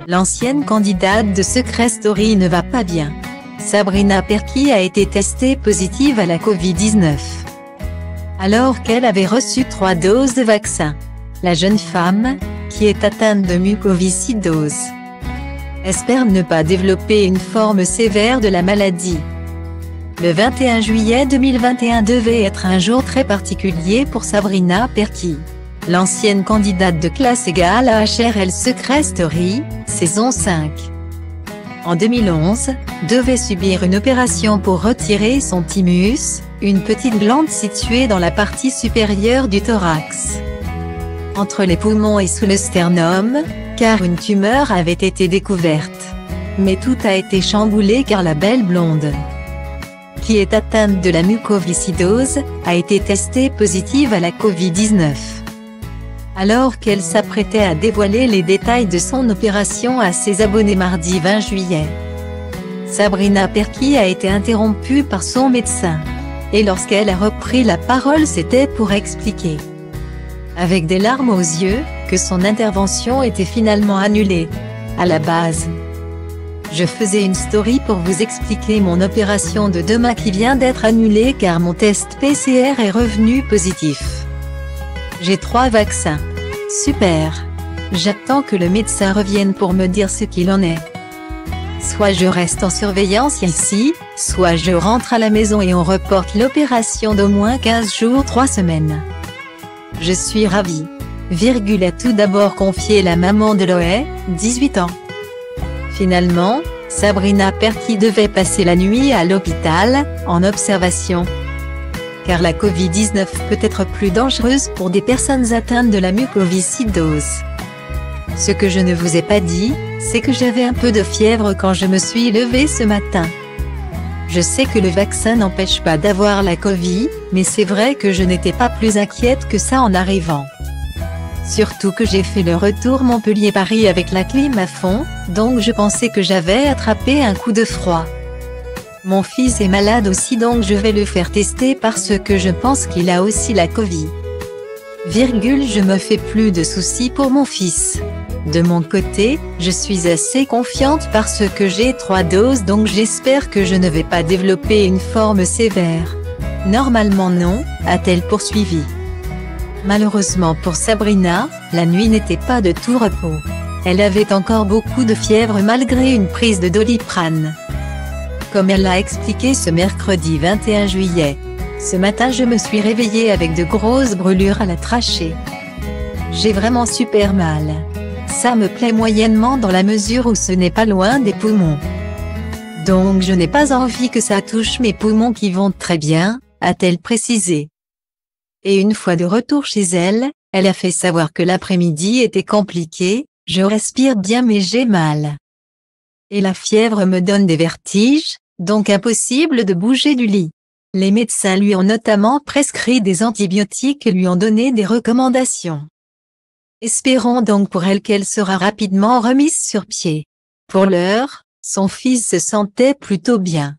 L'ancienne candidate de Secret Story ne va pas bien. Sabrina Perquis a été testée positive à la Covid-19. Alors qu'elle avait reçu 3 doses de vaccin. La jeune femme, qui est atteinte de mucoviscidose, espère ne pas développer une forme sévère de la maladie. Le 21 juillet 2021 devait être un jour très particulier pour Sabrina Perquis. L'ancienne candidate de classe égale à HRL Secret Story, saison 5. En 2011, devait subir une opération pour retirer son thymus, une petite glande située dans la partie supérieure du thorax, entre les poumons et sous le sternum, car une tumeur avait été découverte. Mais tout a été chamboulé car la belle blonde, qui est atteinte de la mucoviscidose, a été testée positive à la Covid-19. Alors qu'elle s'apprêtait à dévoiler les détails de son opération à ses abonnés mardi 20 juillet. Sabrina Perquis a été interrompue par son médecin. Et lorsqu'elle a repris la parole, c'était pour expliquer, avec des larmes aux yeux, que son intervention était finalement annulée. À la base, je faisais une story pour vous expliquer mon opération de demain qui vient d'être annulée car mon test PCR est revenu positif. J'ai 3 vaccins. Super. J'attends que le médecin revienne pour me dire ce qu'il en est. Soit je reste en surveillance ici, soit je rentre à la maison et on reporte l'opération d'au moins 15 jours 3 semaines. Je suis ravie. A tout d'abord confié la maman de Loé, 18 ans. Finalement, Sabrina Perquis devait passer la nuit à l'hôpital, en observation. Car la Covid-19 peut être plus dangereuse pour des personnes atteintes de la mucoviscidose. Ce que je ne vous ai pas dit, c'est que j'avais un peu de fièvre quand je me suis levée ce matin. Je sais que le vaccin n'empêche pas d'avoir la Covid, mais c'est vrai que je n'étais pas plus inquiète que ça en arrivant. Surtout que j'ai fait le retour Montpellier-Paris avec la clim à fond, donc je pensais que j'avais attrapé un coup de froid. Mon fils est malade aussi donc je vais le faire tester parce que je pense qu'il a aussi la Covid. Je me fais plus de soucis pour mon fils. De mon côté, je suis assez confiante parce que j'ai 3 doses donc j'espère que je ne vais pas développer une forme sévère. Normalement non, a-t-elle poursuivi. Malheureusement pour Sabrina, la nuit n'était pas de tout repos. Elle avait encore beaucoup de fièvre malgré une prise de Doliprane. Comme elle l'a expliqué ce mercredi 21 juillet. Ce matin je me suis réveillée avec de grosses brûlures à la trachée. J'ai vraiment super mal. Ça me plaît moyennement dans la mesure où ce n'est pas loin des poumons. Donc je n'ai pas envie que ça touche mes poumons qui vont très bien, a-t-elle précisé. Et une fois de retour chez elle, elle a fait savoir que l'après-midi était compliqué, je respire bien mais j'ai mal. Et la fièvre me donne des vertiges, donc impossible de bouger du lit. Les médecins lui ont notamment prescrit des antibiotiques et lui ont donné des recommandations. Espérons donc pour elle qu'elle sera rapidement remise sur pied. Pour l'heure, son fils se sentait plutôt bien.